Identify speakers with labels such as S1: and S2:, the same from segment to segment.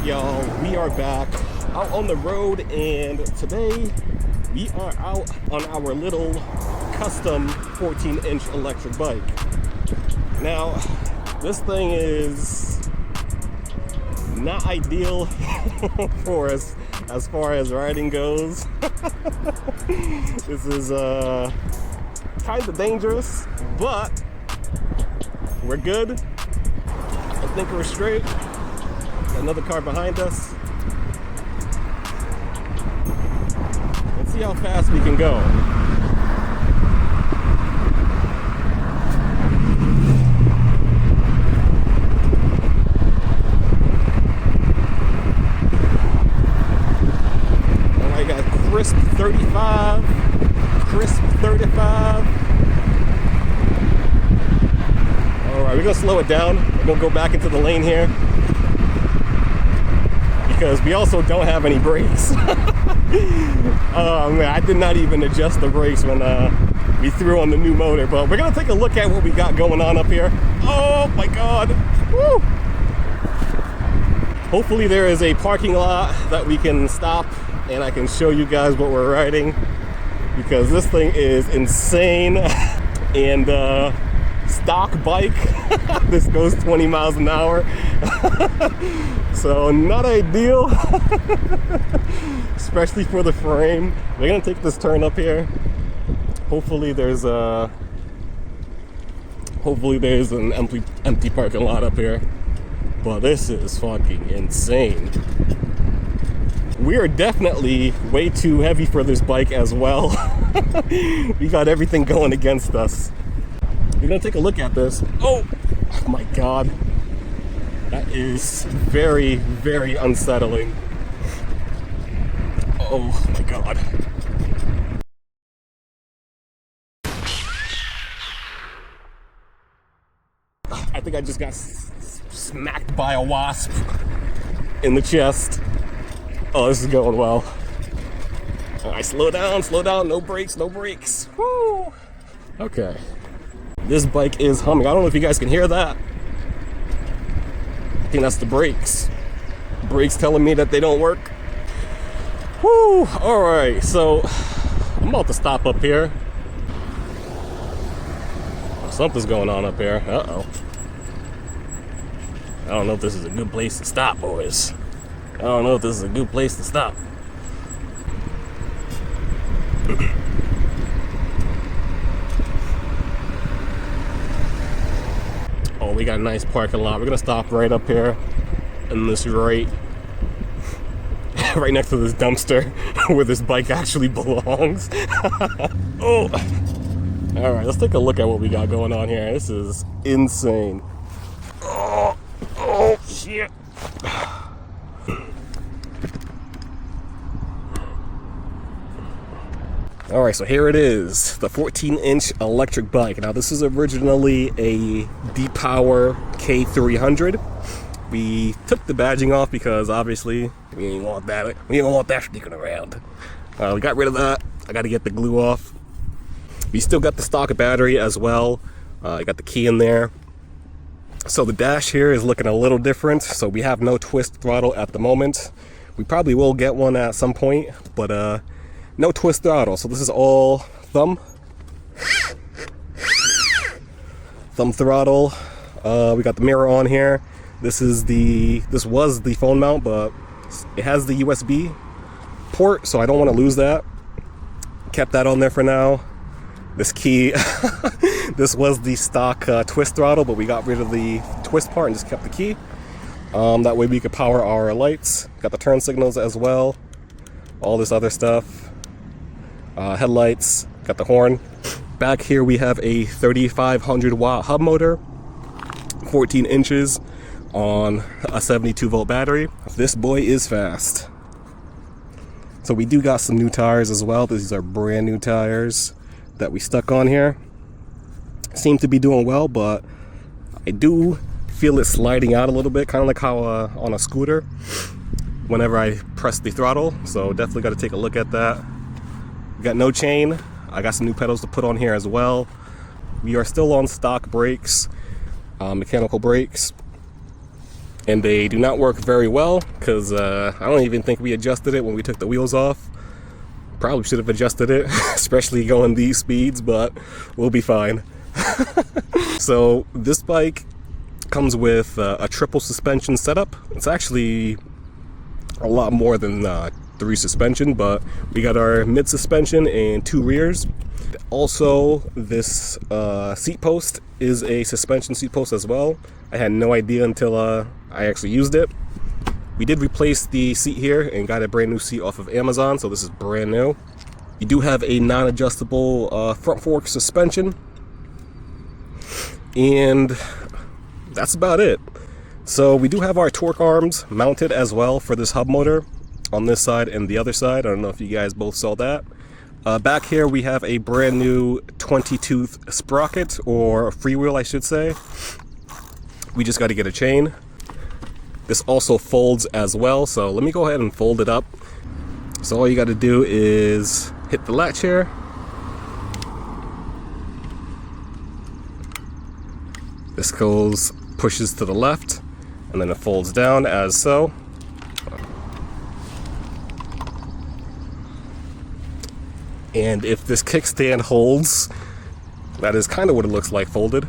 S1: y'all? We are back out on the road, and today we are out on our little custom 14-inch electric bike. Now, this thing is not ideal for us as far as riding goes. This is kind of dangerous, but we're good. I think we're straight. Got another car behind us. Let's see how fast we can go. All right, got crisp 35, crisp 35. All right, we're gonna slow it down. We're gonna go back into the lane here because we also don't have any brakes. Oh man, I did not even adjust the brakes when we threw on the new motor, but we're gonna take a look at what we got going on up here. Oh my God, woo! Hopefully there is a parking lot that we can stop and I can show you guys what we're riding, because this thing is insane. And stock bike, this goes 20 miles an hour. So not ideal, especially for the frame. We're gonna take this turn up here. Hopefully there's an empty parking lot up here. But this is fucking insane. We are definitely way too heavy for this bike as well. We got everything going against us. We're gonna take a look at this. Oh my God. That is very, very unsettling. Oh my God. I think I just got smacked by a wasp in the chest. Oh, this is going well. All right, slow down, no brakes, no brakes. Woo! Okay. This bike is humming. I don't know if you guys can hear that. I think that's the brakes. Brakes telling me that they don't work. Woo! All right, so I'm about to stop up here. Something's going on up here. Uh-oh. I don't know if this is a good place to stop, boys. I don't know if this is a good place to stop. Oh, we got a nice parking lot. We're gonna stop right up here in this right next to this dumpster where this bike actually belongs. Oh, all right, let's take a look at what we got going on here. This is insane. Oh shit. All right, so here it is, the 14-inch electric bike. Now, this is originally a D-Power K300. We took the badging off because obviously we ain't want that. We don't want that sticking around. We got rid of that. I got to get the glue off. We still got the stock battery as well. I got the key in there. So the dash here is looking a little different. So we have no twist throttle at the moment. We probably will get one at some point, but no twist throttle. So this is all thumb throttle. We got the mirror on here. This was the phone mount, but it has the USB port, so I don't want to lose that. Kept that on there for now. This key, this was the stock twist throttle, but we got rid of the twist part and just kept the key. That way we could power our lights. Got the turn signals as well. All this other stuff. Headlights, got the horn. Back here we have a 3500 watt hub motor, 14 inches on a 72 volt battery. This boy is fast. So we do got some new tires as well. These are brand new tires that we stuck on here. Seem to be doing well, but I do feel it sliding out a little bit, kind of like how on a scooter whenever I press the throttle. So definitely got to take a look at that. We got no chain. I got some new pedals to put on here as well. We are still on stock brakes, mechanical brakes. and they do not work very well because I don't even think we adjusted it when we took the wheels off. Probably should have adjusted it, especially going these speeds, but we'll be fine. So this bike comes with a triple suspension setup. It's actually a lot more than 3 suspension, but we got our mid suspension and 2 rears. Also, this seat post is a suspension seat post as well. I had no idea until I actually used it. We did replace the seat here and got a brand new seat off of Amazon, so this is brand new. You do have a non-adjustable front fork suspension, and that's about it. So we do have our torque arms mounted as well for this hub motor on this side and the other side. I don't know if you guys both saw that. Back here we have a brand new 20-tooth sprocket, or freewheel I should say. We just got to get a chain. This also folds as well, so let me go ahead and fold it up. So all you got to do is hit the latch here. This pushes to the left, and then it folds down as so. And if this kickstand holds, that is kind of what it looks like folded.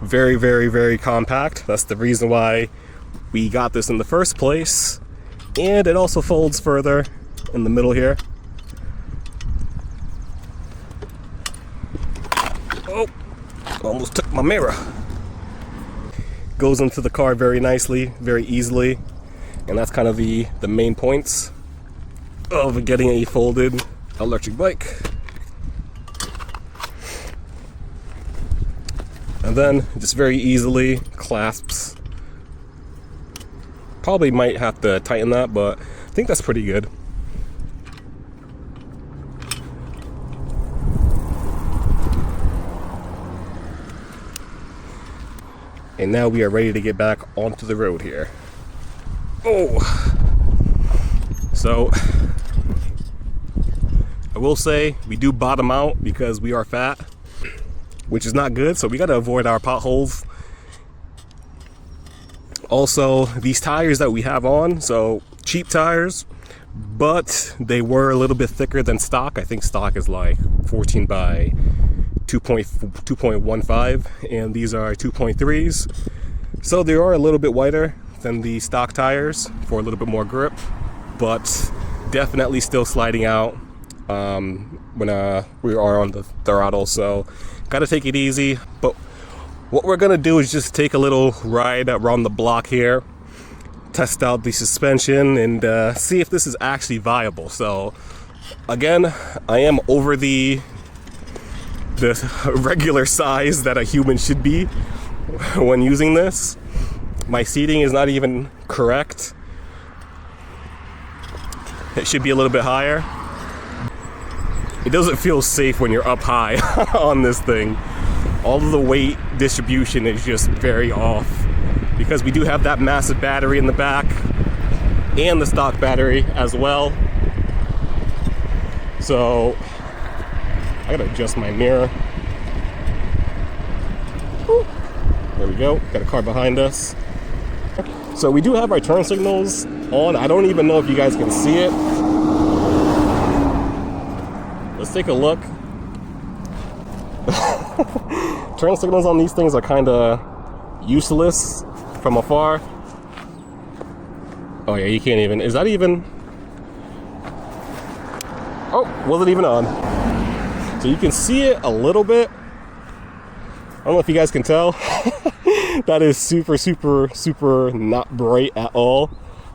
S1: Very, very, very compact. That's the reason why we got this in the first place. And it also folds further in the middle here. Oh, almost took my mirror. Goes into the car very nicely, very easily. And that's kind of the main points of getting a folded electric bike. And then just very easily clasps. Probably might have to tighten that, but I think that's pretty good. And now we are ready to get back onto the road here. Oh! So I will say we do bottom out because we are fat, which is not good, so we got to avoid our potholes. Also, these tires that we have on, so cheap tires, but they were a little bit thicker than stock. I think stock is like 14 by 2.15, and these are 2.3s. So they are a little bit wider than the stock tires for a little bit more grip, but definitely still sliding out when we are on the throttle, so gotta take it easy. But what we're gonna do is just take a little ride around the block here, test out the suspension, and see if this is actually viable. So again, I am over the regular size that a human should be when using this. My seating is not even correct. It should be a little bit higher. It doesn't feel safe when you're up high on this thing. All of the weight distribution is just very off because we do have that massive battery in the back and the stock battery as well. So I gotta adjust my mirror. Woo. There we go, got a car behind us. So we do have our turn signals on. I don't even know if you guys can see it. Let's take a look. Turn signals on these things are kind of useless from afar. Oh yeah, you can't even, is that even? Oh, wasn't even on. So you can see it a little bit. I don't know if you guys can tell. That is super, super, super not bright at all,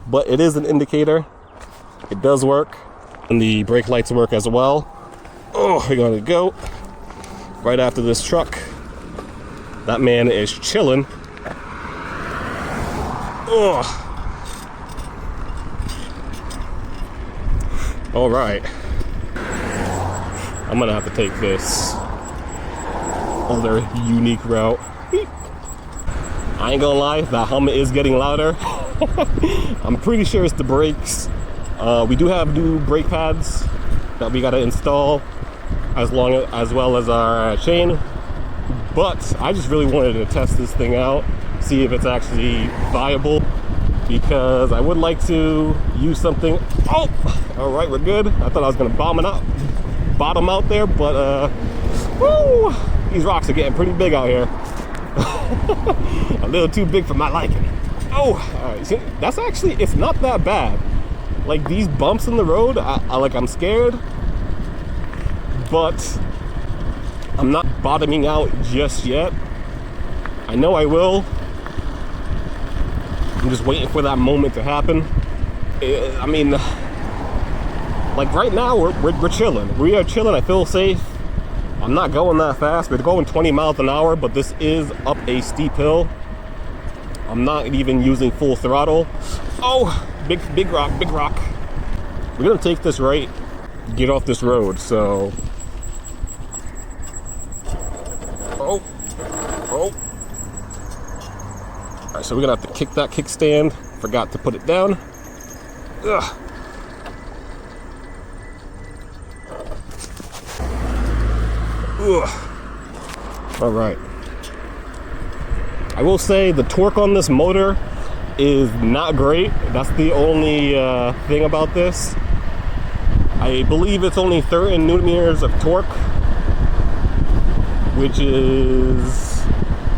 S1: but it is an indicator. It does work, and the brake lights work as well. Oh, we're gonna go right after this truck. That man is chilling. Oh. All right. I'm gonna have to take this other unique route. I ain't gonna lie, that hum is getting louder. I'm pretty sure it's the brakes. We do have new brake pads that we gotta install, as well as our chain. But I just really wanted to test this thing out, see if it's actually viable. because I would like to use something. Oh, all right, we're good. I thought I was gonna bottom out there, but woo, these rocks are getting pretty big out here. A little too big for my liking. Oh, all right. See, that's actually, it's not that bad. Like these bumps in the road, I'm scared, but I'm not bottoming out just yet. I know I will. I'm just waiting for that moment to happen. I mean, like right now we're chilling. We are chilling. I feel safe. I'm not going that fast. We're going 20 miles an hour, but this is up a steep hill. I'm not even using full throttle. Oh, big rock, big rock. We're gonna take this right, get off this road, so. Oh. All right, so we're gonna have to kick that kickstand. Forgot to put it down. Ugh. Ugh. All right. I will say the torque on this motor is not great. That's the only thing about this. I believe it's only 30 newton meters of torque, which is,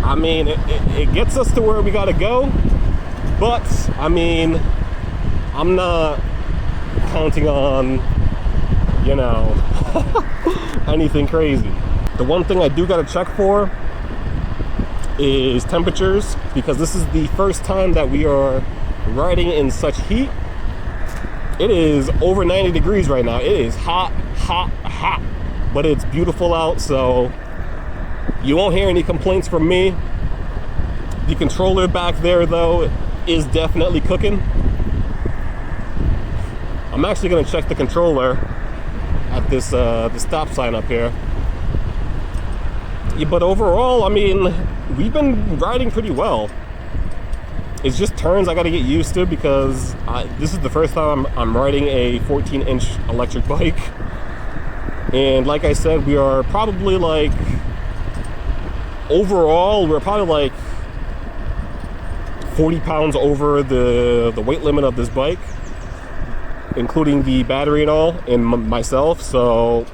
S1: I mean, it gets us to where we gotta go, but I mean, I'm not counting on, you know, anything crazy. The one thing I do gotta check for is temperatures, because this is the first time that we are riding in such heat. It is over 90 degrees right now. It is hot, hot, hot, but it's beautiful out, so you won't hear any complaints from me. The controller back there, though, is definitely cooking. I'm actually gonna check the controller at this the stop sign up here. Yeah, but overall, I mean, we've been riding pretty well. It's just turns I gotta get used to, because this is the first time I'm riding a 14-inch electric bike. And like I said, we are probably like, overall, we're probably like 40 pounds over the weight limit of this bike, including the battery and all, and myself. So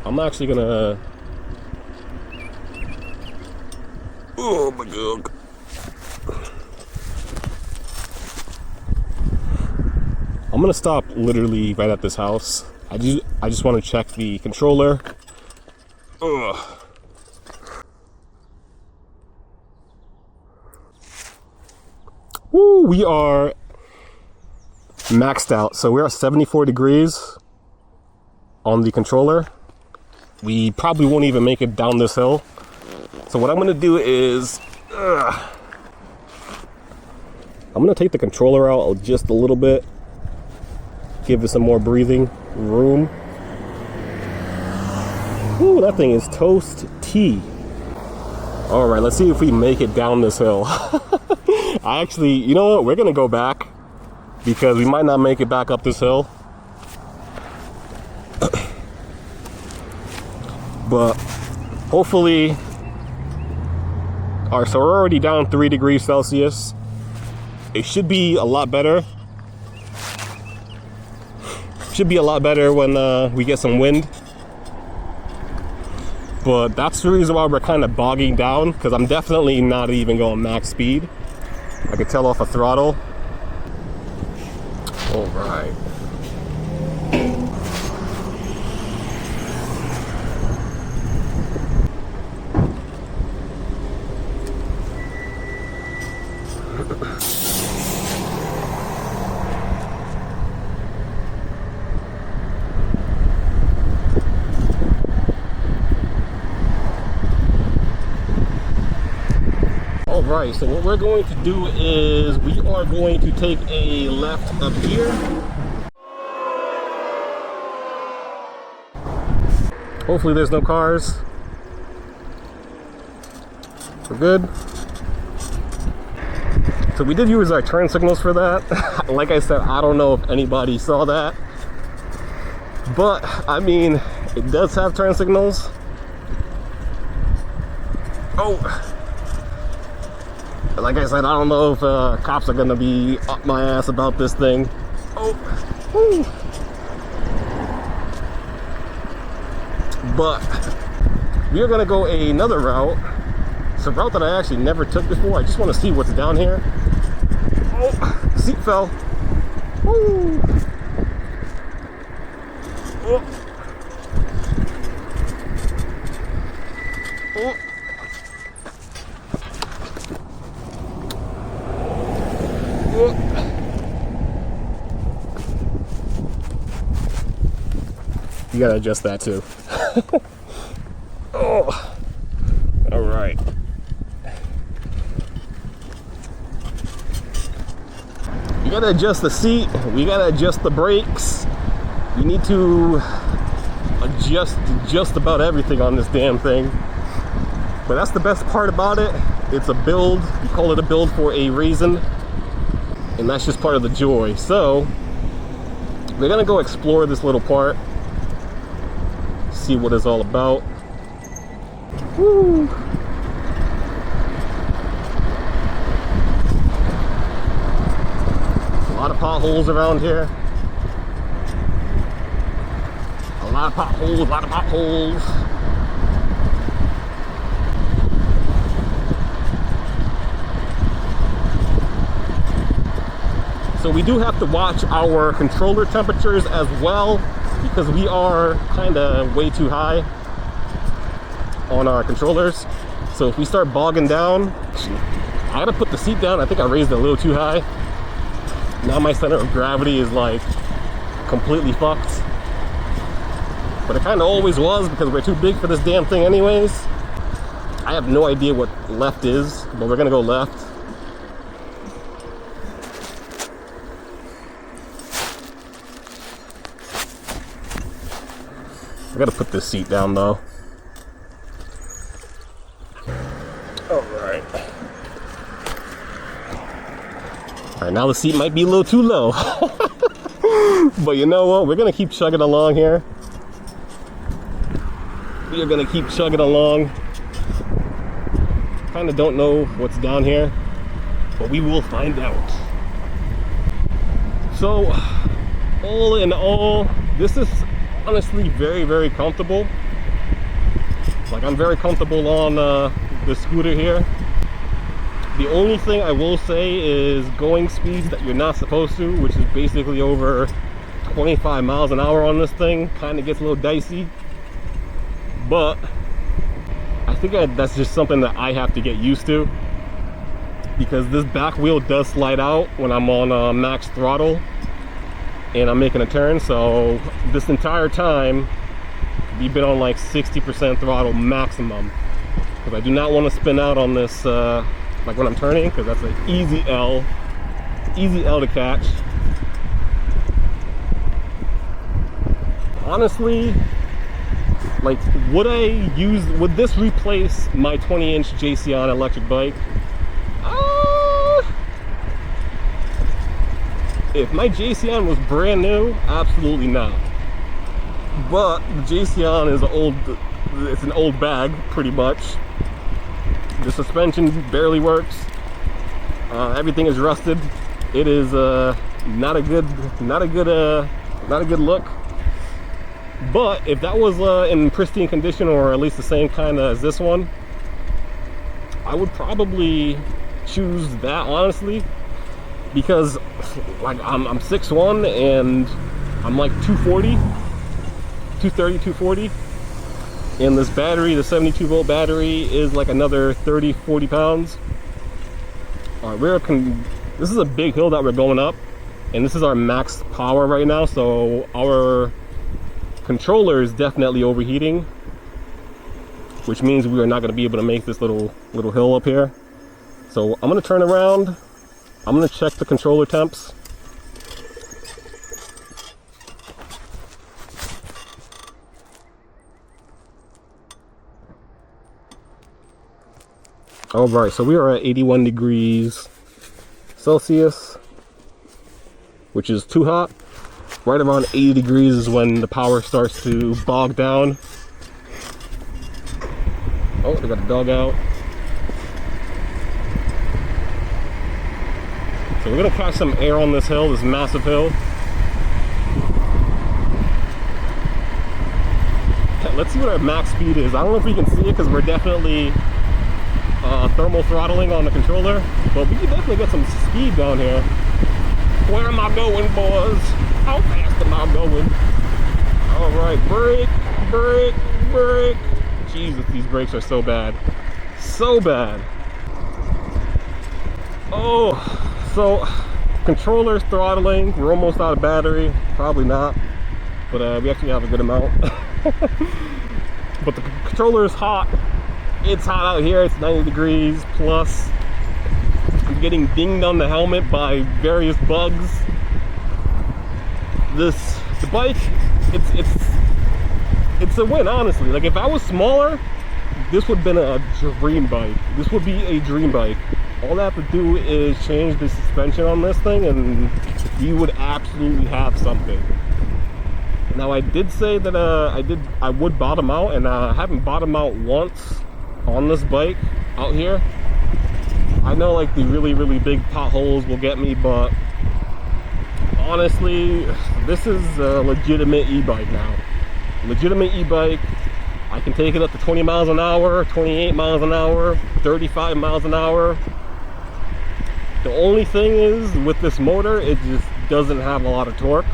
S1: I'm actually gonna, oh my god. I'm gonna stop literally right at this house. I just want to check the controller. Ugh. Woo, we are maxed out. So we're at 74 degrees on the controller. We probably won't even make it down this hill. So what I'm gonna do is, I'm gonna take the controller out just a little bit, give it some more breathing room. Ooh, that thing is toast tea. All right, let's see if we make it down this hill. I actually, you know what? We're gonna go back, because we might not make it back up this hill. But hopefully, all right, so we're already down 3 degrees Celsius. It should be a lot better. Should be a lot better when we get some wind. But that's the reason why we're kind of bogging down, because I'm definitely not even going max speed. I could tell off a throttle. All right. Alright, so what we're going to do is we are going to take a left up here. Hopefully there's no cars. We're good. So we did use our turn signals for that. Like I said, I don't know if anybody saw that. But, I mean, it does have turn signals. Oh! Like I said, I don't know if cops are gonna be up my ass about this thing. Oh, woo. But we are gonna go another route. It's a route that I actually never took before. I just want to see what's down here. Oh, seat fell. Woo. Oh. Oh. You gotta adjust that too. Oh, all right. You gotta adjust the seat. We gotta adjust the brakes. You need to adjust just about everything on this damn thing. But that's the best part about it. It's a build. We call it a build for a reason. And that's just part of the joy. So we're gonna go explore this little part, see what it's all about. Woo. A lot of potholes around here. A lot of potholes, a lot of potholes. So we do have to watch our controller temperatures as well, because we are kind of way too high on our controllers. So if we start bogging down, I gotta put the seat down. I think I raised it a little too high. Now my center of gravity is like completely fucked. But it kind of always was, because we're too big for this damn thing anyways. I have no idea what left is, but we're gonna go left. I gotta put this seat down though. Alright. Alright, now the seat might be a little too low. But you know what? We're gonna keep chugging along here. We are gonna keep chugging along. Kinda don't know what's down here, but we will find out. So, all in all, this is honestly very, very comfortable. Like, I'm very comfortable on the scooter here. The only thing I will say is going speeds that you're not supposed to, which is basically over 25 miles an hour on this thing, kind of gets a little dicey. But I think that's just something that I have to get used to, because this back wheel does slide out when I'm on max throttle and I'm making a turn. So this entire time we've been on like 60% throttle maximum, because I do not want to spin out on this like when I'm turning, because that's an easy L to catch. Honestly, like, would this replace my 20-inch JCon electric bike? If my JCon was brand new, absolutely not. But the JCon is it's an old bag, pretty much. The suspension barely works. Everything is rusted. It is not a good look. But if that was in pristine condition, or at least the same kind as this one, I would probably choose that, honestly. Because like I'm 6'1" and I'm like 230, 240, and this battery, the 72 volt battery, is like another 30-40 pounds. This is a big hill that we're going up, and this is our max power right now, so our controller is definitely overheating, which means we are not going to be able to make this little hill up here. So I'm going to turn around. I'm going to check the controller temps. Alright, so we are at 81 degrees Celsius, which is too hot. Right around 80 degrees is when the power starts to bog down. Oh, they got the dog out. So we're gonna catch some air on this hill, this massive hill. Okay, let's see what our max speed is. I don't know if we can see it because we're definitely thermal throttling on the controller, but we can definitely get some speed down here. Where am I going, boys? How fast am I going? All right, brake, brake, brake. Jesus, these brakes are so bad. So bad. Oh, so controller's throttling. We're almost out of battery. Probably not, but we actually have a good amount. But the controller is hot. It's hot out here. It's 90 degrees plus. I'm getting dinged on the helmet by various bugs. The bike, it's a win, honestly. Like, if I was smaller, this would have been a dream bike. This would be a dream bike. All I have to do is change the suspension on this thing and you would absolutely have something. Now, I did say that I would bottom out, and I haven't bottomed out once on this bike out here. I know, like, the really, really big potholes will get me, but honestly, this is a legitimate e-bike now. Legitimate e-bike. I can take it up to 20 miles an hour, 28 miles an hour, 35 miles an hour. The only thing is, with this motor, it just doesn't have a lot of torque.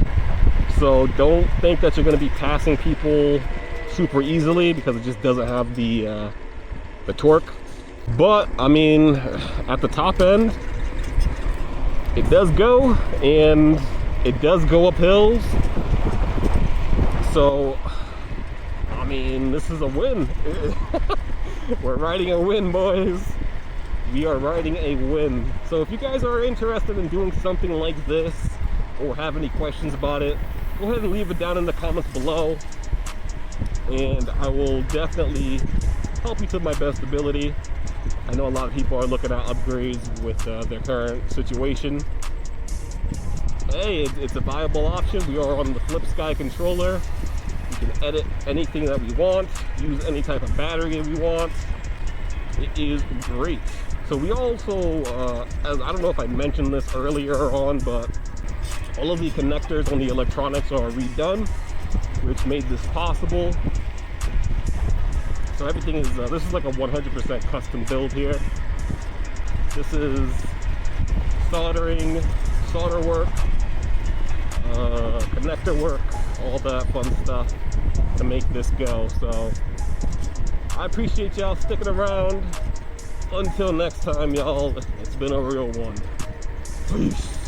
S1: So don't think that you're going to be passing people super easily because it just doesn't have the torque. But I mean, at the top end, it does go, and it does go up hills. So I mean, this is a win. We're riding a win, boys. We are riding a win. So if you guys are interested in doing something like this or have any questions about it, go ahead and leave it down in the comments below, and I will definitely help you to my best ability. I know a lot of people are looking at upgrades with their current situation. Hey, it's a viable option. We are on the Flip Sky controller. We can edit anything that we want, use any type of battery we want. It is great. So we also, as I don't know if I mentioned this earlier on, but all of the connectors on the electronics are redone, which made this possible. So everything is, this is like a 100% custom build here. This is soldering, solder work, connector work, all that fun stuff to make this go. So I appreciate y'all sticking around. Until next time, y'all, it's been a real one. Peace.